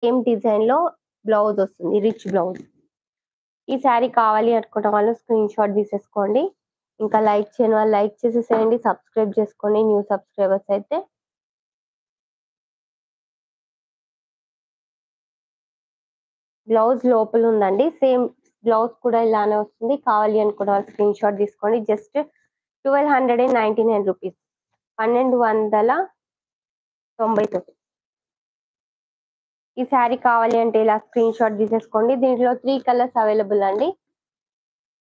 Same design లో blouse వస్తుంది, rich blouse. ఈ శారీ కావాలి అనుకున్న వాళ్ళు స్క్రీన్ షాట్ తీసేసుకోండి. ఇంకా లైక్ చేయని వాళ్ళు లైక్ చేసేసేయండి, సబ్స్క్రైబ్ చేసుకోండి న్యూ సబ్స్క్రైబర్స్ అయితే. బ్లౌజ్ లోపల ఉందండి, సేమ్ బ్లౌజ్ కూడా ఇలానే వస్తుంది. కావాలి అనుకున్న వాళ్ళు స్క్రీన్ షాట్ తీసుకోండి. Just 1299 rupees, 1299. ఈ శారీ కావాలి అంటే ఇలా స్క్రీన్ షాట్ తీసేసుకోండి. దీంట్లో 3 కలర్స్ అవైలబుల్ అండి.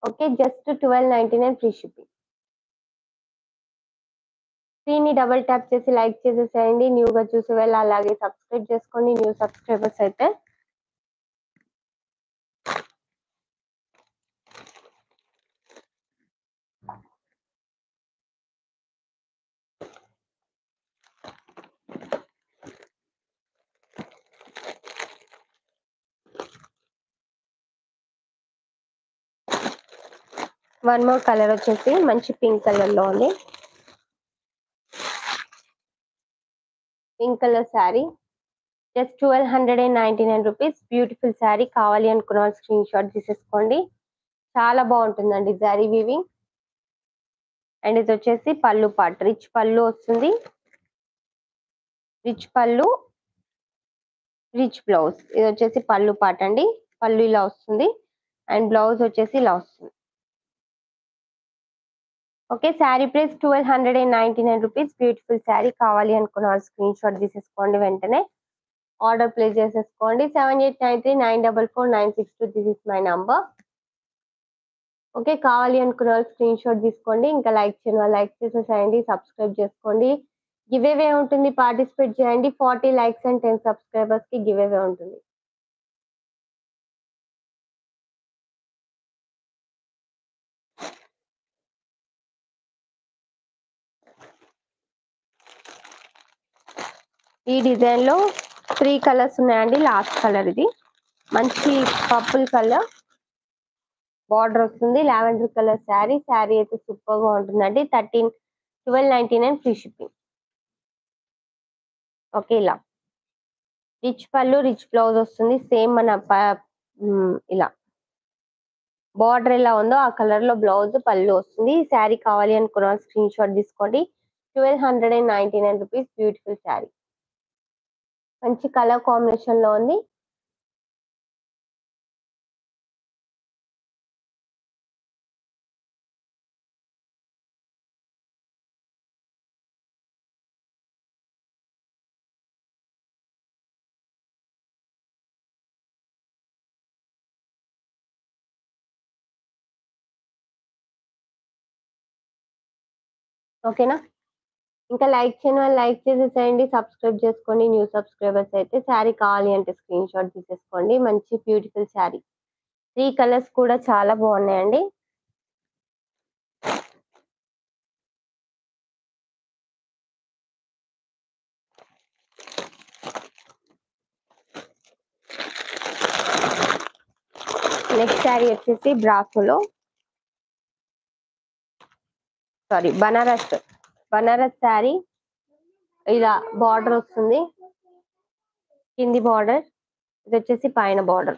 Okay, just 1299 free shipping. స్క్రీన్ని డబుల్ ట్యాప్ చేసి లైక్ చేసేసేయండి. న్యూగా చూసే వాళ్ళు అలాగే సబ్స్క్రైబ్ చేసుకోండి న్యూ సబ్స్క్రైబర్స్ అయితే. వన్ మోర్ కలర్ వచ్చేసి మంచి పింక్ కలర్ లో ఉంది. Pink colour sari just 1299 rupees. Beautiful sari. కావాలి అనుకున్న వాళ్ళు స్క్రీన్ షాట్ తీసేసుకోండి. చాలా బాగుంటుందండి శారీ వీవింగ్. అండ్ ఇది వచ్చేసి పళ్ళు పార్ట్, రిచ్ పళ్ళు వస్తుంది. రిచ్ పళ్ళు, రిచ్ బ్లౌజ్. ఇది వచ్చేసి పళ్ళు పార్ట్ అండి. పళ్ళు ఇలా వస్తుంది అండ్ బ్లౌజ్ వచ్చేసి ఇలా వస్తుంది. Okay, sari price 1299 rupees. Beautiful sari. కావాలి అనుకున్న వాళ్ళు స్క్రీన్ షాట్ తీసేసుకోండి, వెంటనే ఆర్డర్ ప్లేస్ చేసేసుకోండి. 7893944962. This is my number. Okay, కావాలి అనుకున్న వాళ్ళు స్క్రీన్ షాట్ తీసుకోండి. ఇంకా లైక్ చేయని వాళ్ళు లైక్ చేసేసేయండి, సబ్స్క్రైబ్ చేసుకోండి. గివ్ అవే ఉంటుంది, పార్టిసిపేట్ చేయండి. 40 లైక్స్ అండ్ 10 సబ్స్క్రైబర్స్ కి గివ్ అవే ఉంటుంది. ఈ డిజైన్ లో 3 కలర్స్ ఉన్నాయండి. లాస్ట్ కలర్ ఇది మంచి పర్పుల్ కలర్ బార్డర్ వస్తుంది. Lavender colour sari. శారీ అయితే సూపర్ గా ఉంటుందండి. 1299 ఫ్రీ షిప్పింగ్. ఓకే, ఇలా రిచ్ పళ్ళు, రిచ్ బ్లౌజ్ వస్తుంది. సేమ్ మన ఇలా బార్డర్ ఎలా ఉందో ఆ కలర్ లో బ్లౌజ్, పళ్ళు వస్తుంది. ఈ శారీ కావాలి అనుకున్న స్క్రీన్ షాట్ తీసుకోండి. 1299 రూపీస్. బ్యూటిఫుల్ శారీ. మంచి కలర్ కాంబినేషన్ లో ఉంది. ఓకేనా, ఇంకా లైక్ చేయని వాళ్ళు లైక్ చేసేసేయండి, సబ్స్క్రైబ్ చేసుకోండి న్యూ సబ్స్క్రైబర్స్ అయితే. శారీ కావాలి అంటే స్క్రీన్ షాట్ తీసేసుకోండి. మంచి బ్యూటిఫుల్ శారీ. 3 కలర్స్ కూడా చాలా బాగున్నాయండి. నెక్స్ట్ శారీ వచ్చేసి బ్రాసోలో, సారీ బనారస్ శారీ. ఇలా బార్డర్ వస్తుంది, కింది బార్డర్, ఇది వచ్చేసి పైన బార్డర్.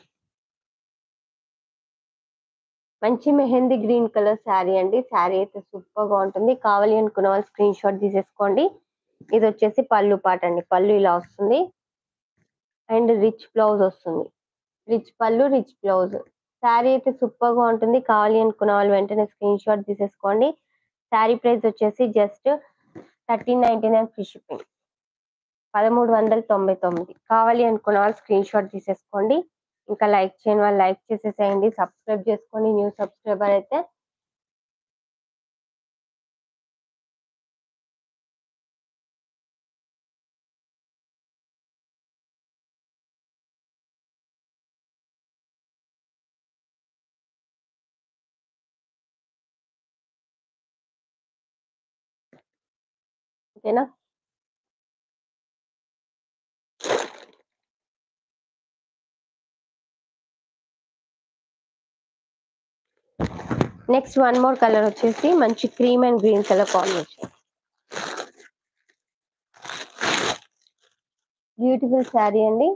మంచి మెహందీ గ్రీన్ కలర్ శారీ అండి. శారీ అయితే సూపర్ గా ఉంటుంది. కావాలి అనుకున్న వాళ్ళు స్క్రీన్ షాట్ తీసేసుకోండి. ఇది వచ్చేసి పళ్ళు పాట అండి. పళ్ళు ఇలా వస్తుంది అండ్ రిచ్ బ్లౌజ్ వస్తుంది. రిచ్ పళ్ళు, రిచ్ బ్లౌజ్. శారీ అయితే సూపర్ గా ఉంటుంది. కావాలి అనుకున్న వాళ్ళు వెంటనే స్క్రీన్ షాట్ తీసేసుకోండి. శారీ ప్రైస్ వచ్చేసి జస్ట్ 1399 ఫ్రీ షిప్పింగ్, 1399. కావాలి అనుకున్న వాళ్ళు స్క్రీన్ షాట్ తీసేసుకోండి. ఇంకా లైక్ చేయని వాళ్ళు లైక్ చేసేసేయండి, సబ్స్క్రైబ్ చేసుకోండి న్యూ సబ్స్క్రైబర్ అయితే. ఓకేనా, నెక్స్ట్ వన్ మోర్ కలర్ వచ్చేసి మంచి cream and green colour combination. Beautiful sari అండి.